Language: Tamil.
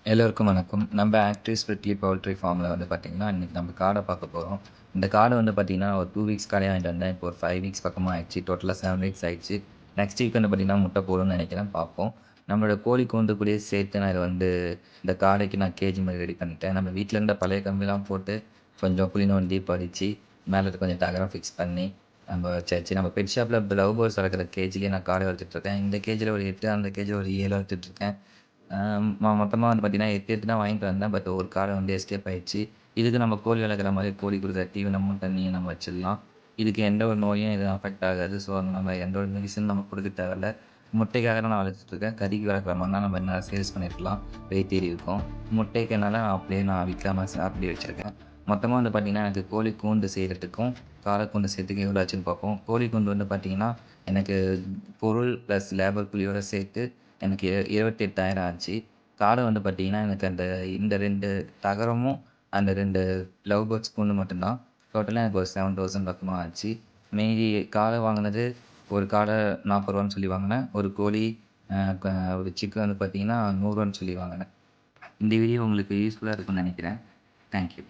எல்லோருக்கும் வணக்கம். நம்ம ஆக்டிவ் ஸ்பிரிட்லி பவுல்ட்ரி ஃபார்மில் வந்து பார்த்தீங்கன்னா, இன்னைக்கு நம்ம காடை பார்க்க போகிறோம். இந்த காடை வந்து பார்த்தீங்கன்னா, ஒரு 2 வீக்ஸ் காலையே வாங்கிட்டு வந்தேன். இப்போ ஒரு 5 வீக்ஸ் பக்கமா ஆயிடுச்சு. டோட்டலா 7 வீக்ஸ் ஆயிடுச்சு. நெக்ஸ்ட் வீக் வந்து பார்த்தீங்கன்னா, முட்டை போடும்னு நெனைக்கிறேன். பார்ப்போம். நம்மளோட கோழி கூண்டு கூடயே சேர்த்து நான் இத வந்து இந்த காடைக்கு நான் கேஜ் மாரி ரெடி பண்ணிட்டேன். நம்ம வீட்ல இருந்த பழைய கம்பிலாம் போட்டு, கொஞ்சம் குழி நோண்டி பதிச்சு, மேல கொஞ்சம் தகரம் ஃபிக்ஸ் பண்ணி, நம்ம வச்சாச்சு. நம்ம பெட் ஷாப்ல லவ் பேர்ட்ஸ் வளர்க்குற கேஜ்லயே நான் காடை வளர்த்துட்ருக்கேன். இந்த கேஜ்ல ஒரு 8, அந்த கேஜ்ல ஒரு 7 வளர்த்துட்ருக்கேன். மொத்தமா வந்து பார்த்தீங்கன்னா, 8 தான் வாங்கிட்டு வந்தேன். பட் ஒரு காடை வந்து எஸ்கேப் ஆயிடுச்சு. இதுக்கு நம்ம கோழி வளர்க்குற மாரி கோழி குடுக்குற தீவனமும், தண்ணியும் நம்ம வச்சிடலாம். இதுக்கு எந்த ஒரு நோயும் எதுவும் அஃபெக்ட் ஆகாது. ஸோ, நம்ம எந்த ஒரு மெடிசின் நம்ம குடுக்க தேவையில்ல. முட்டைக்காக தான் நான் வளர்த்துட்ருக்கேன். கறிக்கு வளர்க்குற மாரினா நம்ம இன்னும் சேல்ஸ் பண்ணியிருக்கலாம். வெயிட் ஏறி இருக்கும். முட்டைக்குனால அப்படியே நான் விக்காம அப்படியே வச்சிருக்கேன். மொத்தமா வந்து பார்த்தீங்கன்னா, எனக்கு கோழி கூண்டு செய்றதுக்கும், காடை கூண்டு செய்றதுக்கும் எவ்வளோ ஆச்சுன்னு பார்ப்போம். கோழி கூண்டு வந்து பார்த்தீங்கன்னா, எனக்கு பொருள் ப்ளஸ் லேபர் கூலியோட சேர்த்து எனக்கு 28,000 ஆச்சு. காடை வந்து பார்த்தீங்கன்னா, எனக்கு இந்த 2 தகரமும், அந்த 2 லவ் பேர்ட்ஸ் கூண்டு மட்டும் தான். டோட்டலா எனக்கு ஒரு 7,000 பக்கமா ஆச்சு. மீதி காடை வாங்குனது, ஒரு காடை ரூ. 40 சொல்லி வாங்குனேன். ஒரு கோழி அ க ஒரு சிக்கன் வந்து பார்த்தீங்கன்னா, ரூ. 100 சொல்லி வாங்குனேன். இந்த வீடியோ உங்களுக்கு யூஸ்ஃபுல்லா இருக்கும்னு நெனைக்கிறேன். Thank you.